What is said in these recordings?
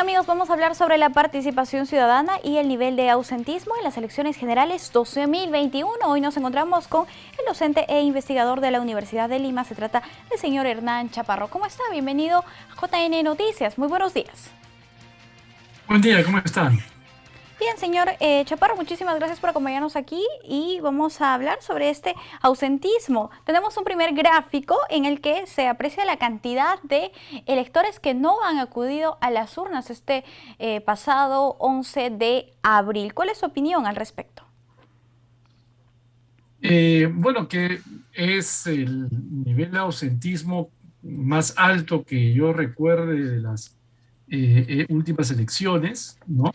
amigos, vamos a hablar sobre la participación ciudadana y el nivel de ausentismo en las elecciones generales 2021. Hoy nos encontramos con el docente e investigador de la Universidad de Lima. Se trata del señor Hernán Chaparro. ¿Cómo está? Bienvenido a JN Noticias. Muy buenos días. Buen día, ¿cómo están? Bien, señor Chaparro, muchísimas gracias por acompañarnos aquí y vamos a hablar sobre este ausentismo. Tenemos un primer gráfico en el que se aprecia la cantidad de electores que no han acudido a las urnas este pasado 11 de abril. ¿Cuál es su opinión al respecto? Bueno, que es el nivel de ausentismo más alto que yo recuerde de las últimas elecciones, ¿no?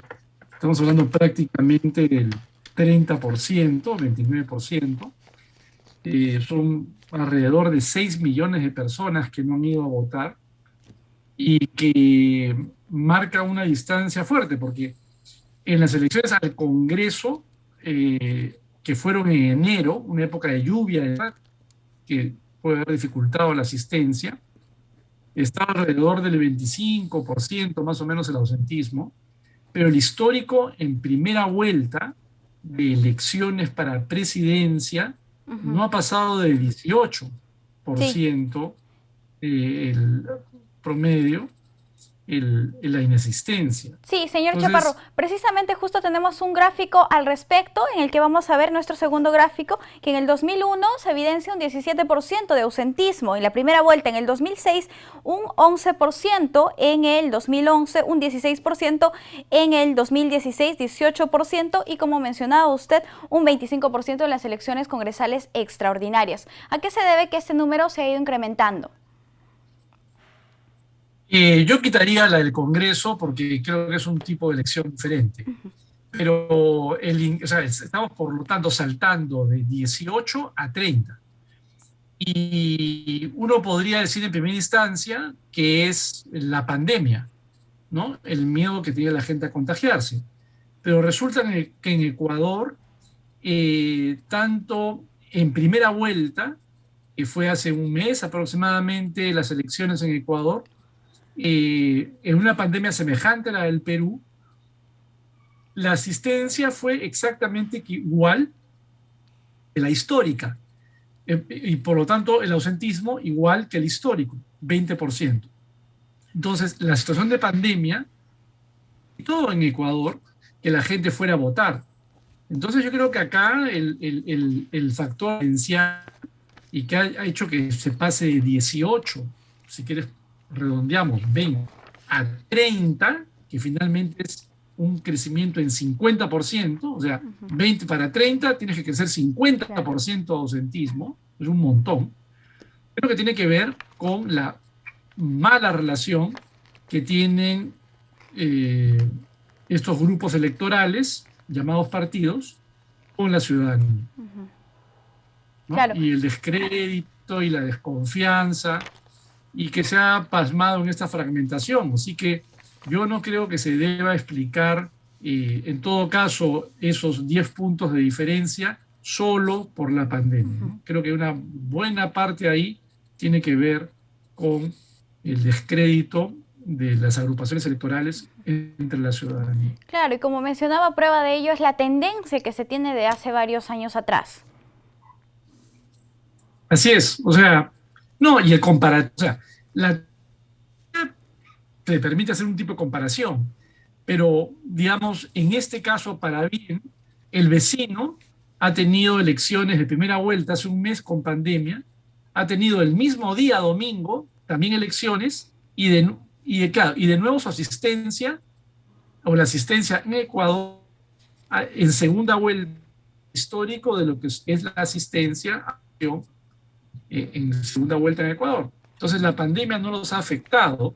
Estamos hablando prácticamente del 30%, 29%. Son alrededor de 6 millones de personas que no han ido a votar y que marca una distancia fuerte, porque en las elecciones al Congreso, que fueron en enero, una época de lluvia, que puede haber dificultado la asistencia, estaba alrededor del 25% más o menos el ausentismo, pero el histórico en primera vuelta de elecciones para presidencia no ha pasado de Sí. 18% el promedio, la inasistencia. Sí, señor Chaparro, Entonces, precisamente justo tenemos un gráfico al respecto en el que vamos a ver nuestro segundo gráfico, que en el 2001 se evidencia un 17% de ausentismo, en la primera vuelta en el 2006 un 11%, en el 2011 un 16%, en el 2016 18% y como mencionaba usted un 25% en las elecciones congresales extraordinarias. ¿A qué se debe que este número se ha ido incrementando? yo quitaría la del Congreso porque creo que es un tipo de elección diferente. Pero o sea, estamos, por lo tanto, saltando de 18 a 30. Y uno podría decir en primera instancia que es la pandemia, ¿no? El miedo que tiene la gente a contagiarse. Pero resulta que en Ecuador, tanto en primera vuelta, que fue hace un mes aproximadamente las elecciones en Ecuador, en una pandemia semejante a la del Perú, la asistencia fue exactamente igual que la histórica, y por lo tanto el ausentismo igual que el histórico, 20%. Entonces, la situación de pandemia, todo en Ecuador, que la gente fuera a votar. Entonces, yo creo que acá el factor esencial y que ha hecho que se pase de 18, si quieres redondeamos, 20 a 30, que finalmente es un crecimiento en 50%, o sea, 20 para 30, tienes que crecer Claro. 50% de ausentismo, es un montón. Creo que tiene que ver con la mala relación que tienen eh, estos grupos electorales, llamados partidos, con la ciudadanía, ¿no? Claro. Y el descrédito y la desconfianza, y que se ha pasmado en esta fragmentación. Así que yo no creo que se deba explicar, en todo caso, esos 10 puntos de diferencia solo por la pandemia, ¿no? Creo que una buena parte ahí tiene que ver con el descrédito de las agrupaciones electorales entre la ciudadanía. Claro, y como mencionaba, prueba de ello es la tendencia que se tiene de hace varios años atrás. Así es, o sea, no, y el comparativo, o sea, la te permite hacer un tipo de comparación, pero digamos, en este caso, para bien, el vecino ha tenido elecciones de primera vuelta hace un mes con pandemia, ha tenido el mismo día, domingo, también elecciones, claro, y de nuevo su asistencia, o la asistencia en Ecuador, en segunda vuelta, histórico de lo que es la asistencia en segunda vuelta en Ecuador. Entonces la pandemia no los ha afectado,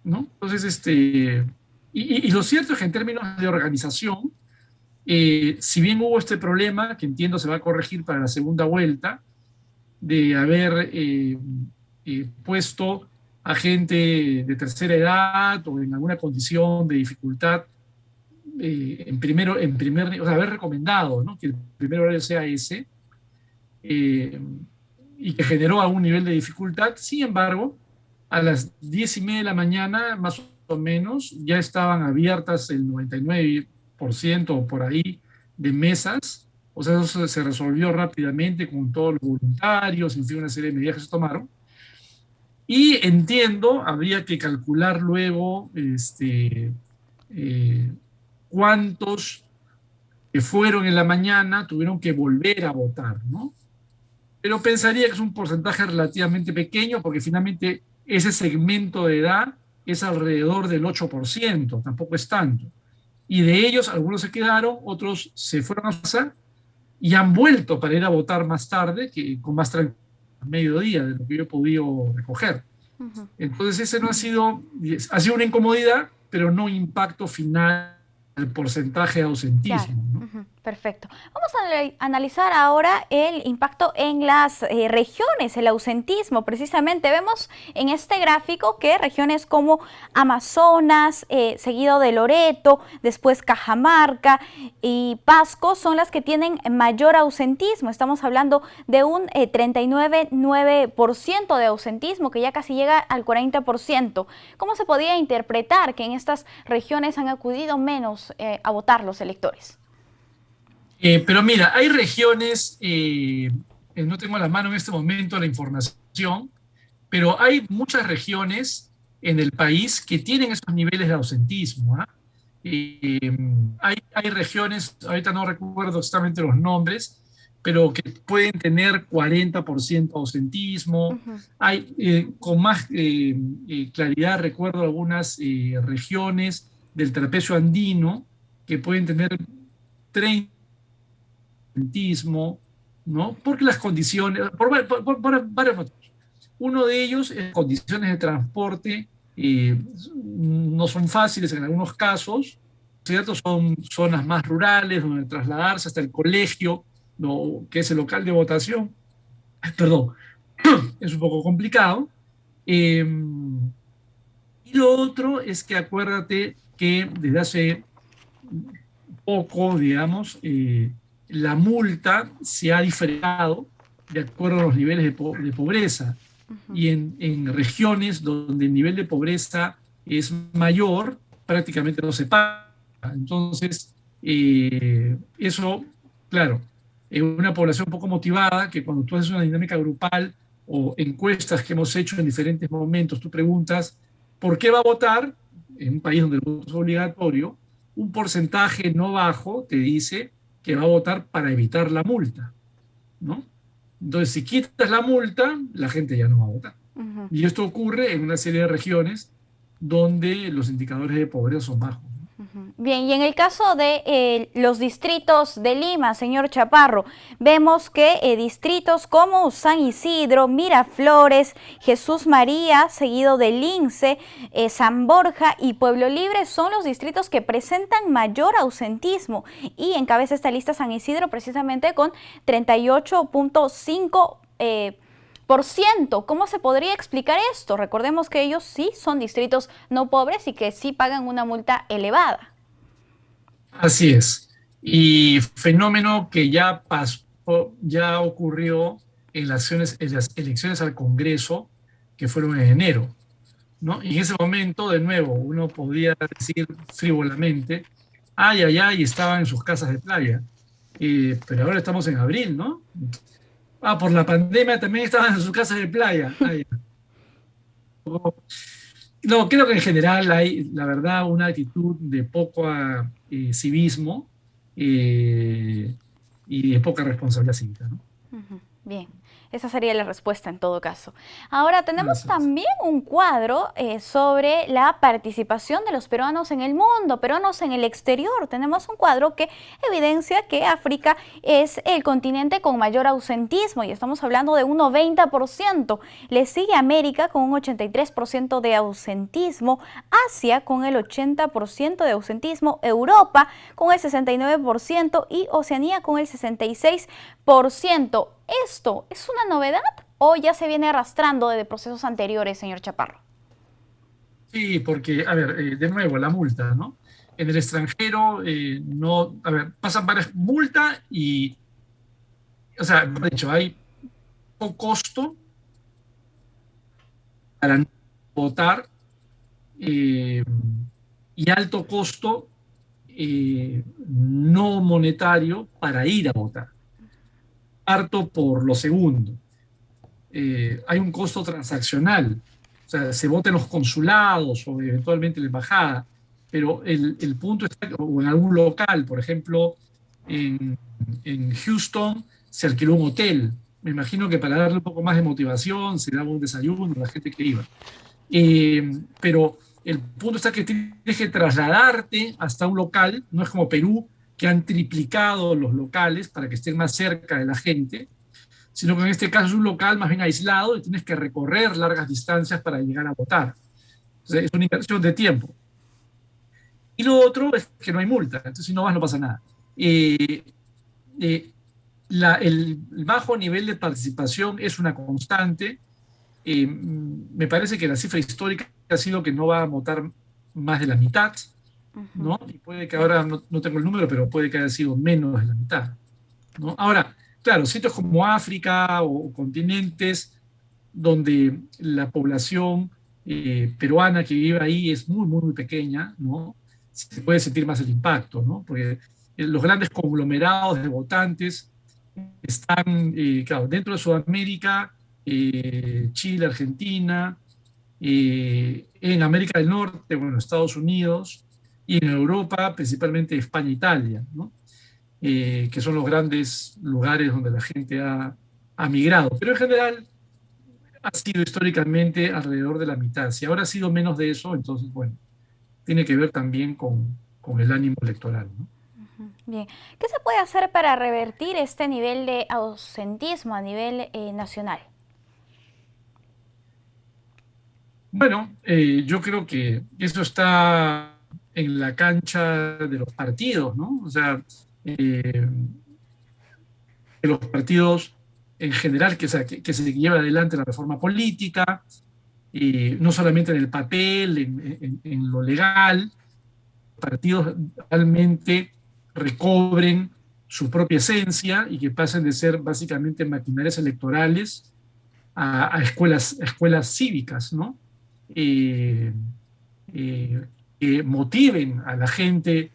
¿no? Entonces, y lo cierto es que en términos de organización, si bien hubo este problema, que entiendo se va a corregir para la segunda vuelta, de haber puesto a gente de tercera edad o en alguna condición de dificultad, o sea, haber recomendado, ¿no?, que el primer horario sea ese, eh, y que generó algún nivel de dificultad. Sin embargo, a las 10:30 de la mañana, más o menos, ya estaban abiertas el 99% o por ahí de mesas. O sea, eso se resolvió rápidamente con todos los voluntarios, en fin, una serie de medidas que se tomaron. Y entiendo, habría que calcular luego eh, cuántos que fueron en la mañana tuvieron que volver a votar, ¿no? Pero pensaría que es un porcentaje relativamente pequeño porque finalmente ese segmento de edad es alrededor del 8%, tampoco es tanto. Y de ellos algunos se quedaron, otros se fueron a casa y han vuelto para ir a votar más tarde, que con más tranquilidad, a mediodía, de lo que yo he podido recoger. Ujú. Entonces ese no ha sido una incomodidad, pero no impacto final del porcentaje de Claro, ausentismo, ¿no? ujú, perfecto. Vamos a analizar ahora el impacto en las regiones, el ausentismo. Precisamente vemos en este gráfico que regiones como Amazonas, seguido de Loreto, después Cajamarca y Pasco son las que tienen mayor ausentismo. Estamos hablando de un 39,9% de ausentismo, que ya casi llega al 40%. ¿Cómo se podía interpretar que en estas regiones han acudido menos a votar los electores? Pero mira, hay regiones, no tengo a la mano en este momento la información, pero hay muchas regiones en el país que tienen esos niveles de ausentismo. ¿Ah? Eh, hay regiones, ahorita no recuerdo exactamente los nombres, pero que pueden tener 40% ausentismo. Ujú. Hay, con más claridad recuerdo algunas regiones del trapecio andino que pueden tener 30%, ¿no? Porque las condiciones, por varios motivos. Uno de ellos es condiciones de transporte, no son fáciles en algunos casos, ¿cierto? Son zonas más rurales donde trasladarse hasta el colegio, ¿no? Que es el local de votación, perdón, es un poco complicado. Eh, y lo otro es que acuérdate que desde hace poco, digamos, la multa se ha diferenciado de acuerdo a los niveles de pobreza. Ujú. Y en regiones donde el nivel de pobreza es mayor, prácticamente no se paga. Entonces, eso, claro, en una población un poco motivada, que cuando tú haces una dinámica grupal o encuestas que hemos hecho en diferentes momentos, tú preguntas, ¿por qué va a votar? En un país donde el voto es obligatorio, un porcentaje no bajo te dice que va a votar para evitar la multa, ¿no? Entonces, si quitas la multa, la gente ya no va a votar. Ujú. Y esto ocurre en una serie de regiones donde los indicadores de pobreza son bajos. Ujú. Bien, y en el caso de los distritos de Lima, señor Chaparro, vemos que distritos como San Isidro, Miraflores, Jesús María, seguido de Lince, San Borja y Pueblo Libre son los distritos que presentan mayor ausentismo, y encabeza esta lista San Isidro precisamente con 38,5%. ¿Cómo se podría explicar esto? Recordemos que ellos sí son distritos no pobres y que sí pagan una multa elevada. Así es. Y fenómeno que ya pasó, ya ocurrió en las elecciones al Congreso, que fueron en enero, ¿no? Y en ese momento, de nuevo, uno podía decir frívolamente, ay, ay, ay, estaban en sus casas de playa. Pero ahora estamos en abril, ¿no? Ah, por la pandemia también estaban en sus casas de playa. Ay, no, creo que en general hay, la verdad, una actitud de poco civismo eh, y de poca responsabilidad cívica, ¿no? Ujú. Bien, esa sería la respuesta en todo caso. Ahora tenemos Así es. también un cuadro sobre la participación de los peruanos en el mundo, peruanos en el exterior. Tenemos un cuadro que evidencia que África es el continente con mayor ausentismo y estamos hablando de un 90%. Le sigue América con un 83% de ausentismo, Asia con el 80% de ausentismo, Europa con el 69% y Oceanía con el 66%. ¿Esto es una novedad o ya se viene arrastrando desde procesos anteriores, señor Chaparro? Sí, porque, a ver, de nuevo, la multa, ¿no? En el extranjero, no, a ver, pasan varias multas y, o sea, de hecho, hay poco costo para no votar eh, y alto costo no monetario para ir a votar. Parto por lo segundo. Hay un costo transaccional, o sea, se vota en los consulados o eventualmente en la embajada, pero el punto está, o en algún local, por ejemplo, en Houston se alquiló un hotel. Me imagino que para darle un poco más de motivación se daba un desayuno a la gente que iba. Pero el punto está que tienes que trasladarte hasta un local, no es como Perú, que han triplicado los locales para que estén más cerca de la gente, sino que en este caso es un local más bien aislado y tienes que recorrer largas distancias para llegar a votar. Entonces, es una inversión de tiempo. Y lo otro es que no hay multa, entonces si no vas no pasa nada. Eh, eh, el bajo nivel de participación es una constante. Me parece que la cifra histórica ha sido que no va a votar más de la mitad, ¿no? Y puede que ahora, no tengo el número, pero puede que haya sido menos de la mitad, ¿no? Ahora, claro, sitios como África o continentes donde la población peruana que vive ahí es muy, muy, muy pequeña, ¿no? Se puede sentir más el impacto, ¿no? Porque los grandes conglomerados de votantes están, claro, dentro de Sudamérica, Chile, Argentina, en América del Norte, bueno, Estados Unidos, y en Europa, principalmente España e Italia, ¿no? Que son los grandes lugares donde la gente ha migrado. Pero en general ha sido históricamente alrededor de la mitad. Si ahora ha sido menos de eso, entonces, bueno, tiene que ver también con el ánimo electoral, ¿no? Bien, ¿qué se puede hacer para revertir este nivel de ausentismo a nivel nacional? Bueno, yo creo que eso está en la cancha de los partidos, ¿no? O sea, de los partidos en general, que, o sea, que se lleva adelante la reforma política, no solamente en el papel, en lo legal, partidos realmente recobren su propia esencia y que pasen de ser básicamente maquinarias electorales a escuelas cívicas, ¿no? Eh, que motiven a la gente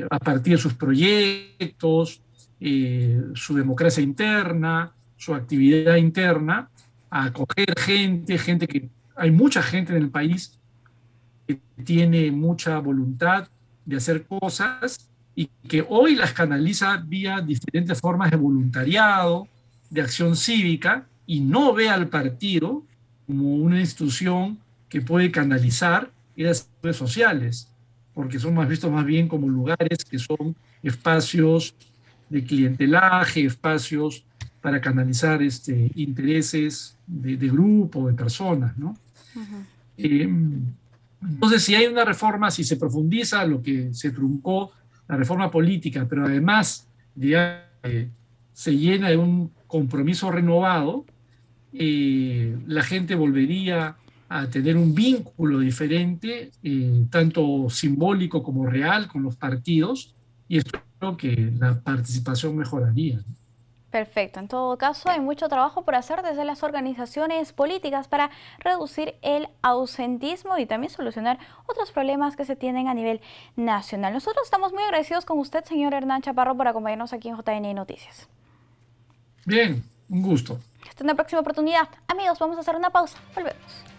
a partir de sus proyectos, su democracia interna, su actividad interna, a acoger gente que hay mucha gente en el país que tiene mucha voluntad de hacer cosas y que hoy las canaliza vía diferentes formas de voluntariado, de acción cívica, y no ve al partido como una institución que puede canalizar esas redes sociales, porque son más vistos más bien como lugares que son espacios de clientelaje, espacios para canalizar intereses de grupo, de personas, ¿no? Eh, entonces, si hay una reforma, si se profundiza lo que se truncó, la reforma política, pero además digamos, se llena de un compromiso renovado, la gente volvería a tener un vínculo diferente, tanto simbólico como real, con los partidos, y espero que la participación mejoraría. Perfecto. En todo caso, hay mucho trabajo por hacer desde las organizaciones políticas para reducir el ausentismo y también solucionar otros problemas que se tienen a nivel nacional. Nosotros estamos muy agradecidos con usted, señor Hernán Chaparro, por acompañarnos aquí en JN Noticias. Bien, un gusto. Hasta una próxima oportunidad. Amigos, vamos a hacer una pausa. Volvemos.